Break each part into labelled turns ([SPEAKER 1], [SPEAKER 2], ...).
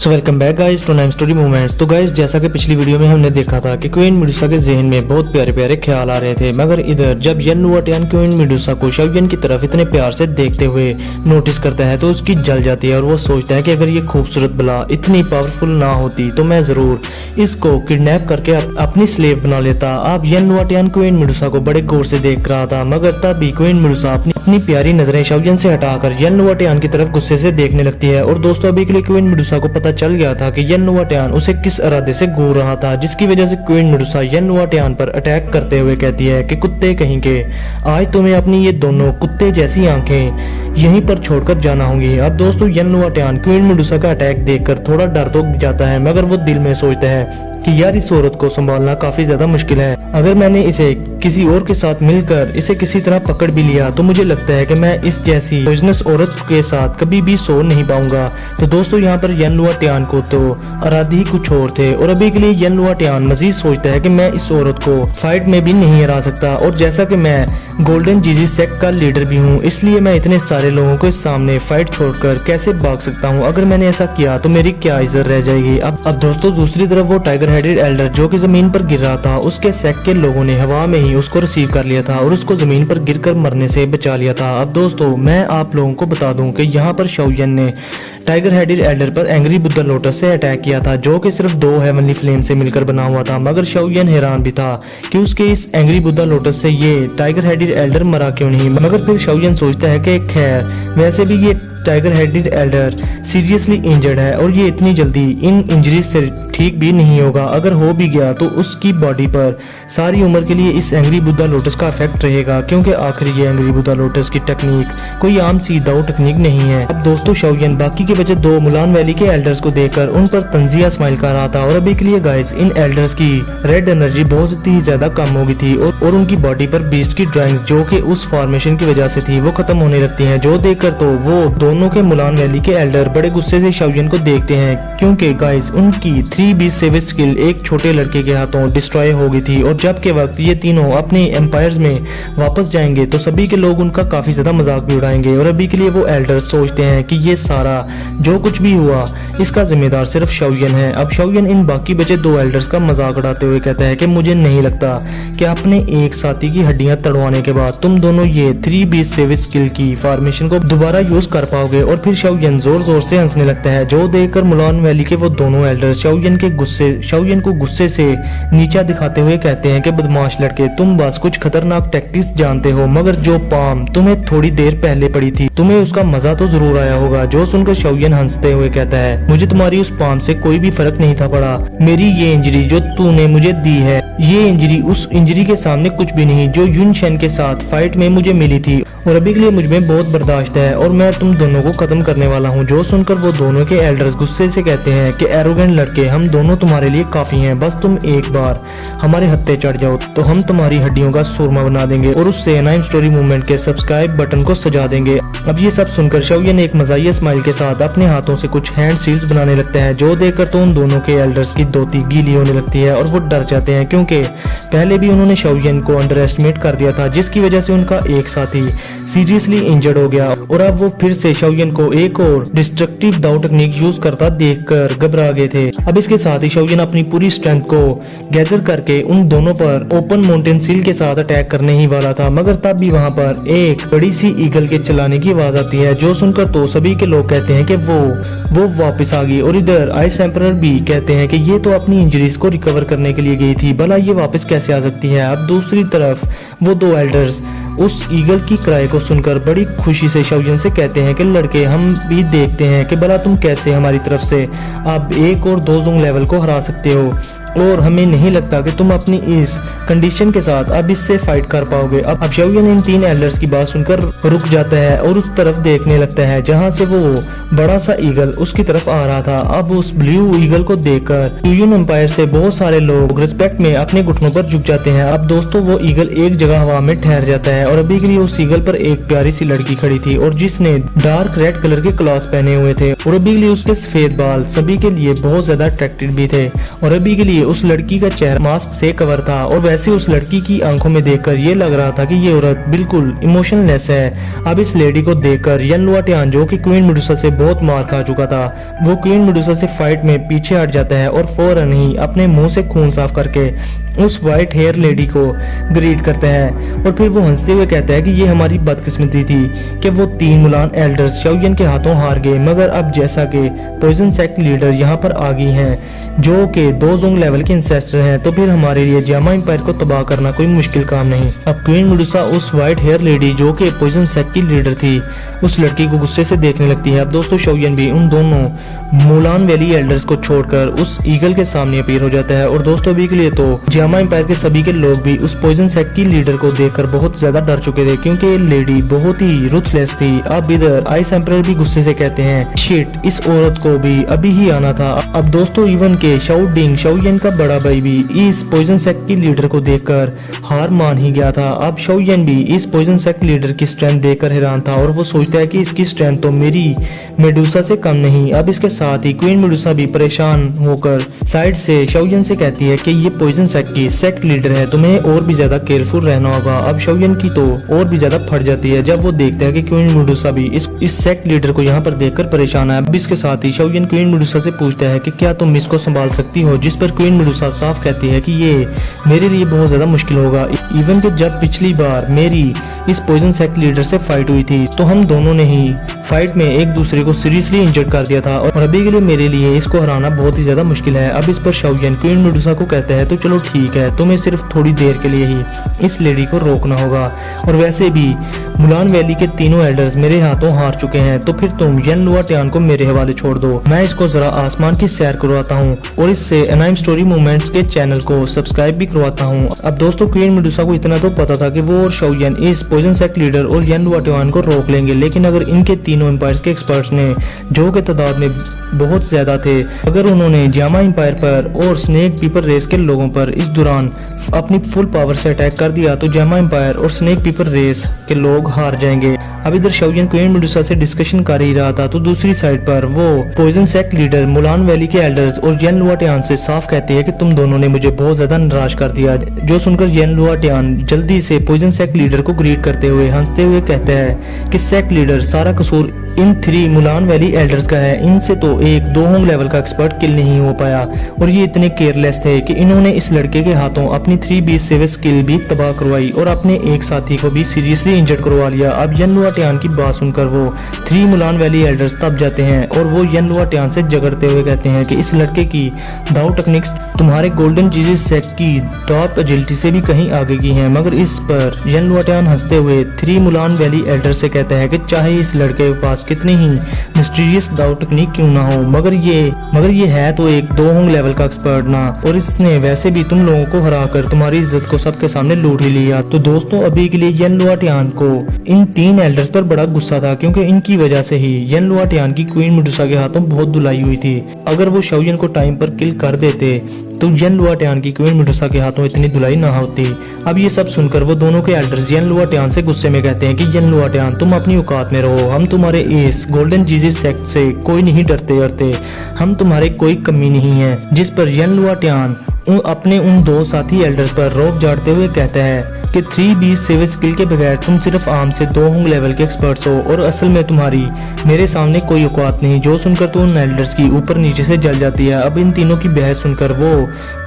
[SPEAKER 1] So welcome back guys to नाइम story movements. तो guys जैसा कि पिछली वीडियो में हमने देखा था कि क्वीन मेडुसा के जहन में बहुत प्यारे प्यारे ख्याल आ रहे थे, मगर इधर जब यन लुओटियान क्वीन मेडुसा को शाओयन की तरफ इतने प्यार से देखते हुए नोटिस करता है तो उसकी जल जाती है और वो सोचता है कि अगर ये खूबसूरत बला इतनी पावरफुल ना होती तो मैं जरूर इसको किडनैप करके अपनी स्लेव बना लेता। अब यन लुओटियान क्वीन मेडुसा को बड़े गौर से देख रहा था, मगर तब भी क्वीन मेडुसा अपनी प्यारी नजरें शाओयन से हटाकर यन लुओटियान की तरफ गुस्से से देखने लगती है। और दोस्तों अभी के लिए क्वीन मेडुसा को पता चल गया था कि यन लुओटियान उसे किस इरादे से घूर रहा था, जिसकी वजह से क्वीन मेडुसा यन लुओटियान पर अटैक करते हुए कहती है कि कुत्ते कहीं के, आज तुम्हें अपनी ये दोनों कुत्ते जैसी आंखें यहीं पर छोड़कर जाना होंगी। अब दोस्तों यन लुओटियान क्वीन मेडुसा का अटैक देखकर थोड़ा डर तो जाता है, मगर वो दिल में सोचता है कि यार इस औरत को संभालना काफी ज्यादा मुश्किल है। अगर मैंने इसे किसी और के साथ मिलकर इसे किसी तरह पकड़ भी लिया तो मुझे लगता है कि मैं इस जैसी पॉइजनस औरत के साथ कभी भी सो नहीं पाऊंगा। तो दोस्तों यहाँ पर यन लुओटियान को तो इरादे ही कुछ और थे, और अभी के लिए यन लुओटियान मजीद सोचता है कि मैं इस औरत को फाइट में भी नहीं हरा सकता, और जैसा कि मैं गोल्डन जीजी सेक्ट का लीडर भी हूँ, इसलिए मैं इतने सारे लोगों को इस सामने फाइट छोड़कर कैसे भाग सकता हूँ। अगर मैंने ऐसा किया तो मेरी क्या इज्जत रह जाएगी। अब दोस्तों दूसरी तरफ वो टाइगर हेडेड एल्डर जो कि जमीन पर गिर रहा था, उसके सेक्ट के लोगों ने हवा में ही उसको रिसीव कर लिया था और उसको जमीन पर गिरकर मरने से बचा लिया था। अब दोस्तों मैं आप लोगों को बता दूं कि यहाँ पर शाओयन ने टाइगर हेडेड एल्डर पर एंग्री बुद्धा लोटस से अटैक किया था, जो कि सिर्फ 2 हेवनली फ्लेम से मिलकर बना हुआ था। मगर शाओयन हैरान भी था कि उसके इस एंग्री बुद्धा लोटस से ये टाइगर हेडेड एल्डर मरा क्यों नहीं। मगर फिर शाओयन सोचता है कि खैर वैसे भी ये tiger headed Elder seriously injured है और ये इतनी जल्दी इन इंजरी से ठीक भी नहीं होगा। अगर हो भी गया तो उसकी बॉडी पर सारी उम्र के लिए इस एंग्री बुद्धा लोटस का इफेक्ट रहेगा, क्योंकि आखिर ये एंग्री बुद्धा लोटस की टेक्निक कोई आम सी दाव टेक्निक नहीं है। अब दोस्तों शाओयन बाकी के बचे 2 मुलान वैली के एल्डर्स को देखकर उन पर तंजिया स्माइल कर रहा था, और अभी के लिए गाइस इन एल्डर्स की रेड एनर्जी बहुत ही ज्यादा कम हो गई थी और उनकी बॉडी पर बीस्ट की ड्राइंग्स जो कि उस फॉर्मेशन की वजह से थी वो खत्म होने लगती हैं, जो देखकर तो वो दोनों के मुलान वैली के एल्डर बड़े गुस्से से शाओयन को देखते हैं, क्योंकि गाइस उनकी 3 बीस्ट सेवेज स्किल एक छोटे लड़के के हाथों डिस्ट्रॉय हो गई थी। और जब के वक्त ये तीनों अपने एम्पायर्स में वापस जाएंगे तो सभी के लोग उनका काफी ज्यादा मजाक भी उड़ाएंगे, और अभी के लिए वो एल्डर्स सोचते हैं कि ये सारा जो कुछ भी हुआ इसका जिम्मेदार सिर्फ शाओयन है। अब शाओयन इन बाकी बचे 2 एल्डर्स का मजाक उड़ाते हुए कहता है कि मुझे नहीं लगता कि अपने एक साथी की हड्डियां तड़वाने के बाद तुम दोनों ये 3 बीस्ट सेवेज स्किल की फॉर्मेशन को दोबारा यूज कर पाओगे। और फिर शाओयन जोर जोर से हंसने लगता है, जो देखकर मुलान वैली के वो दोनों एल्डर्स शाओयन को गुस्से से नीचा दिखाते हुए कहते हैं कि बदमाश लड़के, तुम बस कुछ खतरनाक टैक्टिक्स जानते हो, मगर जो पाम तुम्हें थोड़ी देर पहले पड़ी थी तुम्हें उसका मजा तो जरूर आया होगा। जो सुनकर शाओयन हंसते हुए कहता है, मुझे तुम्हारी उस पाम से कोई भी फर्क नहीं था पड़ा। मेरी ये इंजरी जो तूने मुझे दी है, ये इंजरी उस इंजरी के सामने कुछ भी नहीं जो युन शेन के साथ फाइट में मुझे मिली थी, और अभी के लिए मुझ में बहुत बर्दाश्त है और मैं तुम दोनों को खत्म करने वाला हूँ। जो सुनकर वो दोनों के एल्डर्स गुस्से से कहते हैं कि एरोगेंट लड़के, हम दोनों तुम्हारे लिए काफी हैं, बस तुम एक बार हमारे हत्थे चढ़ जाओ तो हम तुम्हारी हड्डियों का सूरमा बना देंगे और उससे नाइम स्टोरी मूवमेंट के सब्सक्राइब बटन को सजा देंगे। अब ये सब सुनकर शाओयन एक मजाहिया स्माइल के साथ अपने हाथों से कुछ हैंड सील्स बनाने लगता है, जो देखकर तो उन दोनों के एल्डर्स की धोती गीली होने लगती है और वो डर जाते हैं, क्योंकि पहले भी उन्होंने शाओयन को अंडर एस्टिमेट कर दिया था, जिसकी वजह से उनका एक साथी सीरियसली इंजर्ड हो गया। और अब वो फिर से शाओयन को एक और डिस्ट्रक्टिव दाव टेक्निक यूज करता देखकर घबरा गए थे। अब इसके साथ ही शाओयन अपनी पूरी स्ट्रेंथ को गैदर करके उन दोनों पर ओपन माउंटेन सील के साथ अटैक करने ही वाला था, मगर तब भी वहां पर एक बड़ी सी ईगल के चलाने की आवाज आती है, जो सुनकर तो सभी के लोग कहते हैं कि वो वापस आ गई। और इधर आइस एम्परर भी कहते हैं कि ये तो अपनी इंजरीज को रिकवर करने के लिए गई थी, भला ये वापस कैसे आ सकती है। अब दूसरी तरफ वो 2 एल्डर्स उस ईगल की क्राई को सुनकर बड़ी खुशी से शाओयन से कहते हैं कि लड़के, हम भी देखते हैं कि भला तुम कैसे हमारी तरफ से अब 1 और 2 जोंग लेवल को हरा सकते हो, और हमें नहीं लगता कि तुम अपनी इस कंडीशन के साथ अब इससे फाइट कर पाओगे। अब शाओयन इन 3 एल्डर्स की बात सुनकर रुक जाता है और उस तरफ देखने लगता है जहां से वो बड़ा सा ईगल उसकी तरफ आ रहा था। अब उस ब्लू ईगल को देखकर यूयन एम्पायर से बहुत सारे लोग रिस्पेक्ट में अपने घुटनों पर झुक जाते हैं। अब दोस्तों वो ईगल एक जगह हवा में ठहर जाता है, और अभी के लिए उस ईगल पर एक प्यारी सी लड़की खड़ी थी और जिसने डार्क रेड कलर के क्लॉथ्स पहने हुए थे, और अभी के लिए उसके सफेद बाल सभी के लिए बहुत ज्यादा अट्रैक्टिव भी थे। और अभी के लिए क्योंकि उस लड़की का चेहरा मास्क से कवर था और वैसे उस लड़की की आंखों में देखकर ये लग रहा था कि ये औरत बिल्कुल इमोशनलेस है। अब इस लेडी को देखकर यन लुआटियान, जो कि क्वीन मेडुसा से बहुत मार खा चुका था, वो क्वीन मेडुसा से फाइट में पीछे हट जाता है और फौरन ही अपने मुंह से खून साफ करके उस व्हाइट हेयर लेडी को ग्रीट करता है और फिर वो हंसते हुए कहता है कि ये हमारी बदकिस्मती थी कि वो 3 मुलान एल्डर्स शाओयन के हाथों हार गए, मगर अब जैसा कि पॉइजन सेक्ट लीडर यहाँ पर आ गई हैं जो कि 2 जोंग लेवल के इंसेस्टर हैं, तो फिर हमारे लिए जामा एम्पायर को तबाह करना कोई मुश्किल काम नहीं। अब क्वीन मेडुसा उस व्हाइट हेयर लेडी जो कि पॉइजन सेक्ट की लीडर थी उस लड़की को गुस्से से देखने लगती है। अब दोस्तों शाओयन भी उन दोनों मुलान वैली एल्डर्स को छोड़कर उस ईगल के सामने अपीयर हो जाता है और दोस्तों अभी के लिए तो जामा एम्पायर के सभी के लोग भी उस पॉइजन सेक्ट की लीडर को देखकर बहुत ज्यादा डर चुके थे क्योंकि ये लेडी बहुत ही रुथलेस थी। अब इधर आइस एम्पायर भी गुस्से से कहते हैं शिट, इस औरत को भी अभी ही आना था। अब दोस्तों इवन के शाओ डिंग, शाओयन का बड़ा भाई भी इस पॉइजन सेक्ट की लीडर को देखकर हार मान ही गया था। अब शाओयन भी इस पॉइजन सेक्ट लीडर की स्ट्रेंथ देखकर हैरान था और वो सोचता है कि इसकी स्ट्रेंथ तो मेरी मेडुसा से कम नहीं। अब इसके साथ ही क्वीन मेडुसा भी परेशान होकर साइड से शाओयन से कहती है कि ये पॉइजन सेक्ट की सेक्ट लीडर है, तुम्हें और भी ज्यादा केयरफुल रहना होगा। अब शाओयन की तो और भी ज्यादा फट जाती है जब वो देखता है कि क्वीन मेडुसा भी इस सेक्ट लीडर को यहाँ पर देखकर परेशान है। अब इसके साथ ही शाओयन क्वीन मेडुसा से पूछता है कि क्या तुम इसको संभाल सकती हो, जिस पर क्वीन मेडुसा साफ कहती है कि ये मेरे लिए बहुत ज्यादा मुश्किल होगा। इवन कि जब पिछली बार मेरी इस पॉइजन सेक्ट लीडर से फाइट हुई थी तो हम दोनों ने ही फाइट में एक दूसरे को सीरियसली इंजर्ड कर दिया था और अभी के लिए मेरे लिए इसको हराना बहुत ही ज्यादा मुश्किल है। अब इस पर शाओयन क्वीन मेडुसा को कहता है तो चलो ठीक है, तुम्हें सिर्फ थोड़ी देर के लिए ही इस लेडी को रोकना होगा और वैसे भी मुलान वैली के तीनों एल्डर्स मेरे हाथों हार चुके हैं, तो फिर तुम यन लुआटियान को मेरे हवाले छोड़ दो, मैं इसको जरा आसमान की सैर करवाता हूँ और इससे अनाइम स्टोरी मूवमेंट्स के चैनल को सब्सक्राइब भी करवाता हूँ। अब दोस्तों क्वीन मेडुसा को इतना तो पता था कि वो और शाओयन इस पॉइजन सेक्ट लीडर और यन लुआटियान को रोक लेंगे, लेकिन अगर इनके तीनों एम्पायर्स के एक्सपर्ट्स ने, जो के तादाद में बहुत ज्यादा थे, अगर उन्होंने जामा एम्पायर पर और स्नेक पीपर रेस के लोगों पर इस दौरान अपनी फुल पावर से अटैक कर दिया तो जामा एम्पायर और स्नेक पीपर रेस के लोग हार जाएंगे। अब इधर शाओयन क्वीन मेडुसा से डिस्कशन कर ही रहा था तो दूसरी साइड पर वो poison sect leader Mulan valley के एल्डर्स और यन लुआटियान से साफ कहती है कि तुम दोनों ने मुझे बहुत ज्यादा निराश कर दिया, जो सुनकर यन लुआटियान जल्दी से पॉइजन सेक्ट लीडर को ग्रीट करते हुए हंसते हुए कहता है कि सेक्ट लीडर सारा कसूर इन 3 मुलान वैली एल्डर्स का है, इनसे तो एक 2 होंग लेवल का एक्सपर्ट किल नहीं हो पाया और ये इतने केयरलेस थे कि इन्होंने इस लड़के के हाथों अपनी 3B सेव स्किल भी तबाह करवाई और अपने एक साथी को भी सीरियसली इंजर्ड करवा लिया। अब यन लुआटियान की बात सुनकर वो 3 मुलान वैली एल्डर्स तब जाते हैं और वो यन लुआटियान से झगड़ते हुए कहते हैं कि इस लड़के की दाव टेक्निक्स तुम्हारे गोल्डन जीजस सेक्ट की टॉप एजिलिटी से भी कहीं आगे की हैं। मगर इस पर यन लुआटियान हंसते हुए 3 मुलान वैली एल्डर से कहता है कि चाहे इस लड़के के पास कितनी ही मिस्टीरियस दाव टेक्निक क्यों ना हो, मगर ये है तो एक 2 होंग लेवल का एक्सपर्ट ना, और इसने वैसे भी तुम लोगों को हराकर तुम्हारी इज्जत को सबके सामने लूट ही लिया। तो दोस्तों अभी के लिए यन लुआटियान को इन 3 एल्डर्स पर बड़ा गुस्सा था क्योंकि इनकी वजह से ही यन लुआटियान की क्वीन मेडुसा के हाथों बहुत धुलाई हुई थी। अगर वो शाओयन को टाइम पर किल कर देते तो यन लुआटियान की क्वीन मेडुसा के हाथों इतनी धुलाई ना होती। अब ये सब सुनकर वो दोनों के एल्डर्स यन लुआटियान से गुस्से में कहते हैं कि यन लुआटियान तुम अपनी औकात में रहो, हम तुम्हारे इस गोल्डन जीजस सेक्ट से कोई नहीं डरते, हम तुम्हारे कोई कमी नहीं है। जिस पर यन लुआटियान अपने उन 2 साथी एल्डर्स पर रोप झाड़ते हुए कहता है कि 3B सेव स्किल के बगैर तुम सिर्फ आम से 2 होंग लेवल के एक्सपर्ट्स हो और असल में तुम्हारी मेरे सामने कोई औकात नहीं, जो सुनकर तो उन एल्डर्स की ऊपर नीचे से जल जाती है। अब इन तीनों की बहस सुनकर वो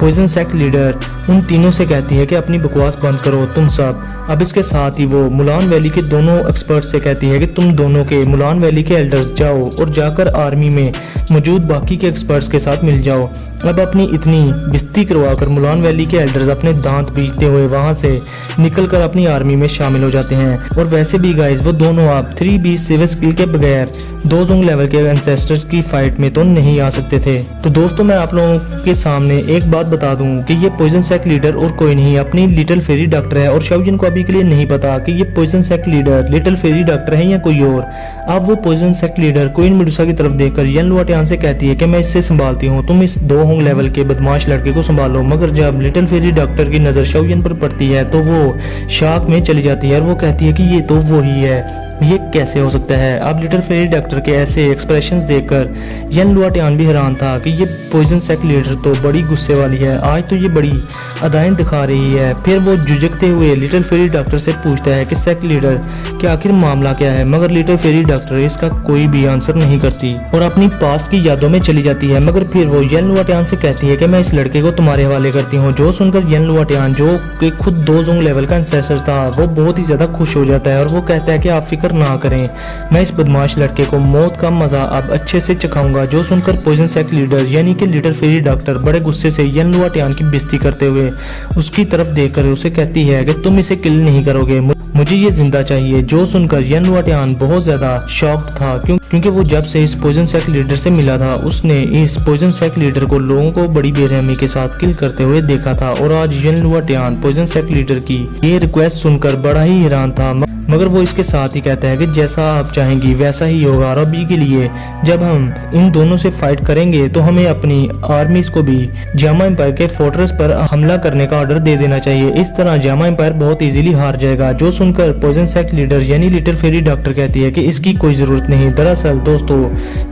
[SPEAKER 1] पॉइजन सेक्ट लीडर उन तीनों से कहती है कि अपनी बकवास बंद करो तुम सब। अब इसके साथ ही वो मुलान वैली के दोनों एक्सपर्ट्स से कहती है कि तुम दोनों के मुलान वैली के एल्डर्स जाओ और जाकर आर्मी में मौजूद बाकी के एक्सपर्ट्स के साथ मिल जाओ। अब अपनी इतनी बिस्ती करवाकर मुलान वैली के एल्डर्स अपने दांत बीचते हुए वहां से निकलकर अपनी आर्मी में शामिल हो जाते हैं। और वैसे भी गाइस वो दोनों आप 3B सेव स्किल के बगैर 2 जोंग लेवल के एंसेस्टर्स की फाइट में तो नहीं आ सकते थे। तो दोस्तों मैं आप लोगों के सामने एक बात बता दूं कि ये पॉइजन सेक्ट लीडर और कोई नहीं अपनी लिटिल फेरी डॉक्टर है और शाओयन को अभी के लिए नहीं पता कि ये poison sect leader little fairy doctor है या कोई और। अब वो poison sect leader queen Medusa की तरफ देखकर यन लुआटियान से कहती है कि मैं इससे संभालती हूँ, तुम इस 2 होंग लेवल के बदमाश लड़के को संभालो। मगर जब लिटिल फेरी डॉक्टर की नजर शाओयन पर पड़ती है तो वो शॉक में चली जाती है और वो कहती है कि ये तो वो ही है, ये कैसे हो सकता है। अब लिटिल फेरी डॉक्टर डॉक्टर के ऐसे एक्सप्रेशंस देखकर यन लुआटियान भी हैरान था कि ये पॉइजन सेक्ट लीडर तो बड़ी गुस्से वाली है, आज तो ये बड़ी अदाएं दिखा रही है। फिर वो झुझकते हुए लिटिल फेरी डॉक्टर से पूछता है कि सेक्ट लीडर कि आखिर मामला क्या है, मगर लिटिल फेरी डॉक्टर इसका कोई भी आंसर नहीं करती और अपनी पास्ट की यादों में चली जाती है। मगर फिर वो यन लुआटियान से कहती है कि मैं इस लड़के को तुम्हारे हवाले करती हूँ। जो सुनकर यन लुआटियान, जो कि खुद 2 जोंग लेवल का एंसेस्टर था, वो बहुत ही ज्यादा खुश हो जाता है और वो कहता है कि आप फिक्र ना करें, मैं इस बदमाश लड़के को मौत का मजा अब अच्छे से चखाऊंगा। जो सुनकर पॉइजन सेक्ट लीडर यानी कि लिटिल फेरी डॉक्टर बड़े गुस्से से यन लुआटियान की बेइज्जती करते हुए उसकी तरफ देखकर उसे कहती है कि तुम इसे किल नहीं करोगे, मुझे ये जिंदा चाहिए। जो सुनकर यन लुआटियान बहुत ज्यादा शॉक्ड था क्योंकि वो जब से इस पॉइजन सेक्ट लीडर से मिला था उसने इस पॉइजन सेक्ट लीडर को लोगों को बड़ी बेरहमी के साथ किल करते हुए देखा था और आज यन लुआटियान पॉइजन सेक्ट लीडर की ये रिक्वेस्ट सुनकर बड़ा ही हैरान था। मगर वो इसके साथ ही कहता है कि जैसा आप चाहेंगी वैसा ही होगा और अभी के लिए जब हम इन दोनों से फाइट करेंगे तो हमें अपनी आर्मीज को भी जामा एम्पायर के फोर्ट्रेस पर हमला करने का ऑर्डर दे देना चाहिए, इस तरह जामा एम्पायर बहुत इजीली हार जाएगा। जो सुनकर पॉइजन सेक्ट लीडर यानी लिटिल फेरी डॉक्टर कहती है कि इसकी कोई जरूरत नहीं। दरअसल दोस्तों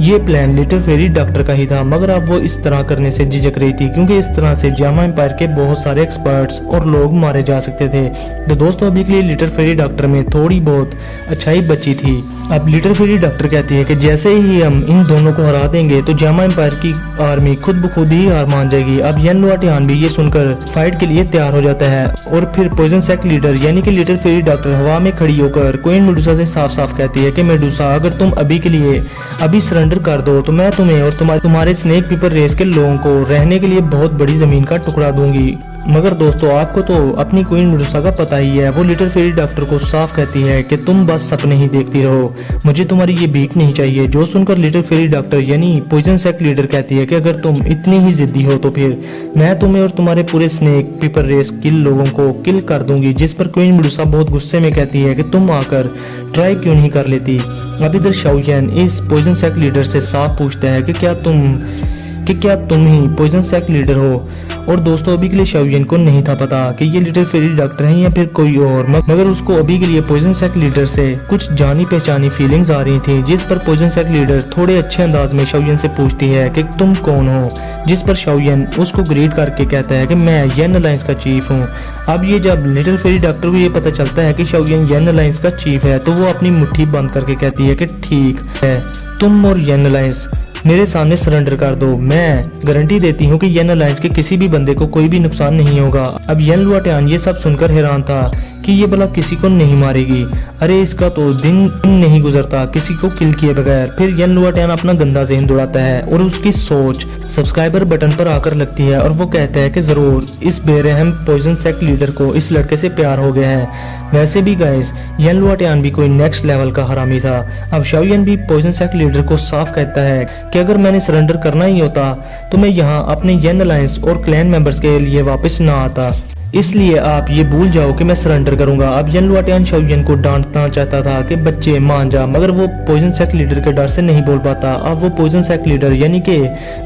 [SPEAKER 1] ये प्लान लिटिल फेरी डॉक्टर का ही था, मगर अब वो इस तरह करने से झिझक रही थी क्योंकि इस तरह से जामा एम्पायर के बहुत सारे एक्सपर्ट्स और लोग मारे जा सकते थे। तो दोस्तों अभी के लिए लिटिल फेरी डॉक्टर में थोड़ी बहुत अच्छाई बची थी। अब लिटिल फेरी डॉक्टर कहती है कि जैसे ही हम इन दोनों को हरा देंगे तो जामा एम्पायर की आर्मी खुद ब खुद ही हार मान जाएगी। अब यन लुआटियान भी ये सुनकर फाइट के लिए तैयार हो जाता है और फिर पॉइजन सेक्ट लीडर यानी कि लिटिल फेरी डॉक्टर हवा में खड़ी होकर क्वीन मेडुसा से साफ साफ कहती है कि मेडुसा अगर तुम अभी के लिए अभी सरेंडर कर दो तो मैं तुम्हें और तुम्हारे स्नेक पीपर रेस के लोगों को रहने के लिए बहुत बड़ी जमीन का टुकड़ा दूंगी। मगर दोस्तों आपको तो अपनी क्वीन मेडुसा का पता ही है, वो लिटिल फेरी डॉक्टर को साफ कहती है कि तुम बस सपने ही देखती रहो, मुझे तुम्हारी ये भीख नहीं चाहिए। जो सुनकर लिटिल फेरी डॉक्टर यानी पॉइजन सेक्ट लीडर कहती है कि अगर तुम इतनी ही जिद्दी हो तो फिर मैं तुम्हें और तुम्हारे पूरे स्नेक पीपर रेस किल लोगों को किल कर दूंगी। जिस पर क्वीन मेडुसा बहुत गुस्से में कहती है कि तुम आकर ट्राई क्यों नहीं कर लेती। अब इधर शाओयन इस पॉइजन सेक्ट लीडर से साफ पूछता है कि क्या तुम ही पॉइजन सेक्ट लीडर हो। और दोस्तों अभी के लिए शाओयन को नहीं था पता कि ये लिटिल फेरी डॉक्टर हैं या फिर कोई और, मगर उसको अभी के लिए पॉइजन सेक्ट लीडर से कुछ जानी पहचानी फीलिंग्स आ रही थी। जिस पर पॉइजन सेक्ट लीडर थोड़े अच्छे अंदाज में शाओयन से पूछती है कि तुम कौन हो, जिस पर शाओयन उसको ग्रीट करके कहता है कि मैं यन अलायंस का चीफ हूँ। अब ये जब लिटिल फेरी डॉक्टर को ये पता चलता है कि शाओयन यन अलायंस का चीफ है तो वो अपनी मुट्ठी बंद करके कहती है कि ठीक है, तुम और यन अलायंस मेरे सामने सरेंडर कर दो, मैं गारंटी देती हूँ कि यन अलायंस के किसी भी बंदे को कोई भी नुकसान नहीं होगा। अब यन लुआटियान ये सब सुनकर हैरान था कि ये भला किसी को नहीं मारेगी, अरे इसका तो दिन नहीं गुजरता किसी को किल किए बगैर। फिर यन लुआटियान अपना गंदा ज़हन दौड़ाता है और उसकी सोच सब्सक्राइबर बटन पर आकर लगती है और वो कहता है कि जरूर इस बेरहम पॉइजन सेक्ट लीडर को इस लड़के से प्यार हो गया है। वैसे भी गाइस यन लुआटियान भी कोई नेक्स्ट लेवल का हरामी था। अब शाओयन भी पॉइजन सेक्ट लीडर को साफ कहता है कि अगर मैंने सरेंडर करना ही होता तो मैं यहाँ अपने यन अलायंस और क्लैन मेंबर्स के लिए वापस ना आता, इसलिए आप ये भूल जाओ कि मैं सरेंडर करूंगा। अब यन लुआटियान शाओयन को डांटना चाहता था कि बच्चे मान जा, मगर वो पॉइजन सेक्ट लीडर के डर से नहीं बोल पाता। अब वो पॉइजन सेक्ट लीडर यानी कि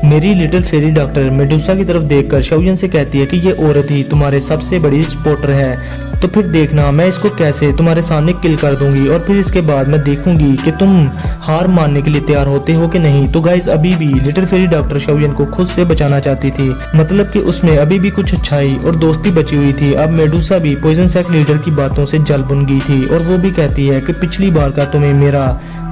[SPEAKER 1] मेरी लिटिल फेरी डॉक्टर मेडुसा की तरफ देखकर शाओयन से कहती है कि ये औरत ही तुम्हारे सबसे बड़ी सपोर्टर है, तो फिर देखना मैं इसको कैसे तुम्हारे सामने किल कर दूंगी और फिर इसके बाद मैं देखूंगी कि तुम हार मानने के लिए तैयार होते हो कि नहीं। तो गाइज अभी भी लिटिल फेरी डॉक्टर शाओयन को खुद से बचाना चाहती थी, मतलब कि उसमें अभी भी कुछ अच्छाई और दोस्ती बची हुई थी। अब मेडुसा भी पॉइजन सेक्ट लीडर की बातों से जल बुन गई थी और वो भी कहती है कि पिछली बार का तुम्हें मेरा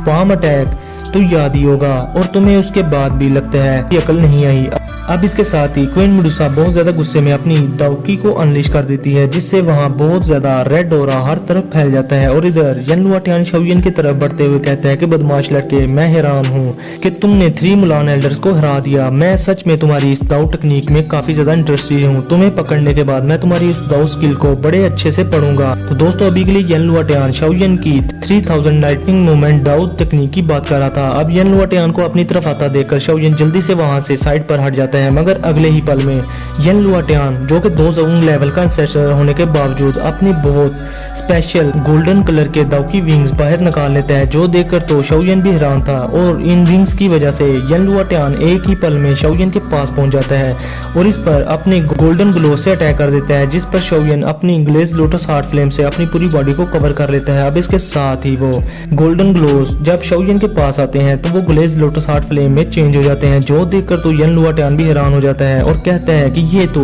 [SPEAKER 1] पाम अटैक तो याद ही होगा और तुम्हें उसके बाद भी लगता है कि अकल नहीं आई। अब इसके साथ ही क्वीन मेडुसा बहुत ज्यादा गुस्से में अपनी दाउकी को अनलिश कर देती है, जिससे वहाँ बहुत ज्यादा रेड ऑरा हर तरफ फैल जाता है। और इधर यन लुआटियान शाओयन की तरफ बढ़ते हुए कहता है कि बदमाश लड़के, मैं हैरान हूँ कि तुमने 3 मुलान एल्डर्स को हरा दिया। मैं सच में तुम्हारी इस दाऊ टेक्निक में काफी ज्यादा इंटरेस्टेड हूँ। तुम्हें पकड़ने के बाद मैं तुम्हारी इस दाऊ स्किल को बड़े अच्छे से पढ़ूंगा। तो दोस्तों अभी के लिए यन लुआटियान शाओयन की 3000 लाइटनिंग मूवमेंट दाऊ टेक्निक की बात कर रहा था। अब यन लुआटियान को अपनी तरफ आता देखकर शाओयन जल्दी से वहाँ से साइड पर हट जाता है, मगर अगले ही पल में यन लुआटियान जो कि 2 जोंग लेवल का एंसेस्टर होने के बावजूद अपनी बहुत स्पेशल गोल्डन कलर के दाउकी विंग्स बाहर निकाल लेता है, जो देखकर तो शाओयन भी हैरान था। और इन विंग्स की वजह से यन लुआटियान एक ही पल में शाओयन के पास पहुंच जाता है और इस पर अपने गोल्डन ग्लो से अटैक कर देता है, जिस पर शाओयन अपनी ग्लेज लोटस हार्ट फ्लेम से अपनी पूरी बॉडी को कवर कर लेता है। अब इसके साथ ही वो गोल्डन ग्लोस जब शाओयन के पास आता जाते हैं तो वो ग्लेज लोटस हार्ट फ्लेम में चेंज हो जाते हैं, जो देखकर तो यन लुआटियान भी हैरान हो जाता है और कहता है कि ये तो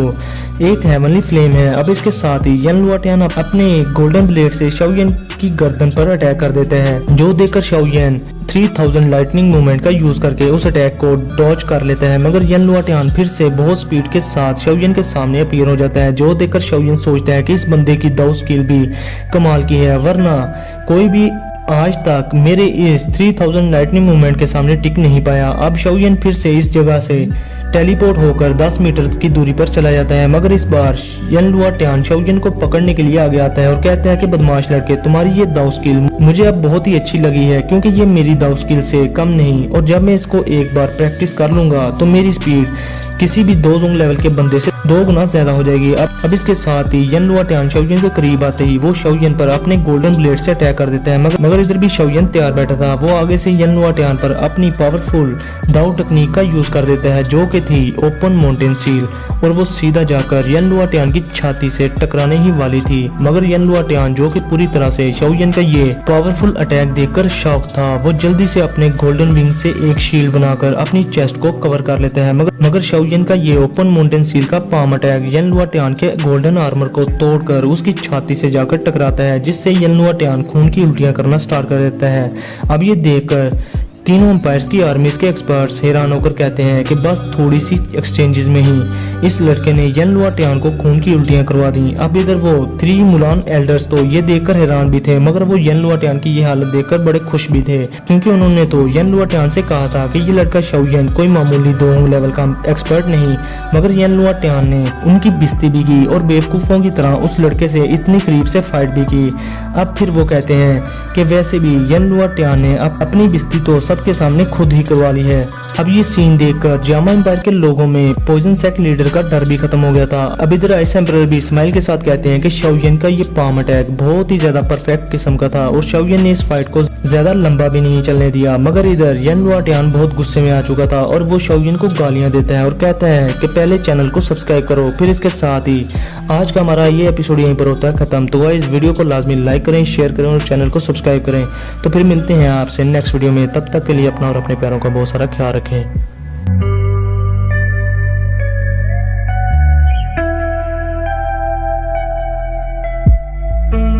[SPEAKER 1] एक हेवनली फ्लेम है। अब इसके साथ ही यन लुआटियान अपने गोल्डन ब्लेड से शाओयन की गर्दन पर अटैक कर देते हैं, जो देखकर शाओयन 3000 लाइटनिंग मूवमेंट का यूज करके उस अटैक को डॉज कर लेता है। मगर यन लुआटियान फिर से बहुत स्पीड के साथ शाओयन के सामने अपीयर हो जाता है, जो देखकर शाओयन सोचता है कि इस बंदे की दाव स्किल भी कमाल की है, वरना कोई भी आज तक मेरे इस 3000 लाइटनिंग मूवमेंट के सामने टिक नहीं पाया। अब शाओयन फिर से इस जगह से टेलीपोर्ट होकर 10 मीटर की दूरी पर चला जाता है, मगर इस बार यन लुआटियान शाओयन को पकड़ने के लिए आगे आता है और कहता है कि बदमाश लड़के, तुम्हारी ये दाव स्किल मुझे अब बहुत ही अच्छी लगी है, क्योंकि ये मेरी दाव स्किल से कम नहीं, और जब मैं इसको एक बार प्रैक्टिस कर लूंगा तो मेरी स्पीड किसी भी 2 जोंग लेवल के बंदे से 2 गुना ज्यादा हो जाएगी। अब इसके साथ ही यन लुआटियान शाओयन के करीब आते ही वो शाओयन पर अपने गोल्डन ब्लेड से अटैक कर देता है, मगर इधर भी शाओयन तैयार बैठा था। वो आगे से यन लुआटियान पर अपनी पावरफुल दाव टेक्निक का यूज कर देता है, जो कि थी ओपन माउंटेन सील, और वो सीधा जाकर यन लुआटियान की छाती से टकराने ही वाली थी। मगर यन लुआटियान, जो कि पूरी तरह से शाओयन का ये पावरफुल अटैक देखकर शॉक था, वो जल्दी से अपने गोल्डन विंग से एक शील्ड बनाकर अपनी चेस्ट को कवर कर लेता है। मगर शाओयन का ये ओपन माउंटेन सील का पाम अटैक यन लुआटियान के गोल्डन आर्मर को तोड़कर उसकी छाती से जाकर टकराता है, जिससे यन लुआटियान खून की उल्टियां करना स्टार्ट कर देता है। अब ये देखकर तीनों एम्पायर्स की आर्मीज के एक्सपर्ट्स हैरान होकर कहते हैं कि बस थोड़ी सी एक्सचेंजेस में ही इस लड़के ने यन लुआटियान को खून की उल्टियां करवा दी। अब इधर वो 3 मुलान एल्डर्स तो ये देखकर हैरान भी थे, मगर वो यन लुआटियान की ये हालत देखकर बड़े खुश भी थे, क्योंकि उन्होंने तो यन लुआटियान से कहा था कि ये लड़का शाओयन कोई मामूली 2 लेवल का एक्सपर्ट नहीं। मगर यन लुआटियान ने उनकी बेइज्जती भी की और बेवकूफों की तरह उस लड़के से इतनी करीब से फाइट भी की। अब फिर वो कहते हैं कि वैसे भी यन लुआटियान ने अपनी बेइज्जती तो सबके सामने खुद ही करवा ली है। अब ये सीन देखकर जामा एम्पायर के लोगों में पॉइजन सेक्ट लीडर का डर भी खत्म हो गया था। अब इधर आइस एम्परर भी स्माइल के साथ कहते हैं कि शाओयन का ये पाम अटैक बहुत ही ज्यादा परफेक्ट किस्म का था और शाओयन ने इस फाइट को ज्यादा लंबा भी नहीं चलने दिया। मगर इधर यन लुआटियान बहुत गुस्से में आ चुका था और वो शाओयन को गालियां देता है और कहता है कि पहले चैनल को सब्सक्राइब करो। फिर इसके साथ ही आज का हमारा ये एपिसोड यहीं पर होता है खत्म। तो इस वीडियो को लाजमी लाइक करें, शेयर करें और चैनल को सब्सक्राइब करें। तो फिर मिलते हैं आपसे नेक्स्ट वीडियो में, तब तक के लिए अपना और अपने प्यारों का बहुत सारा ख्याल रखें।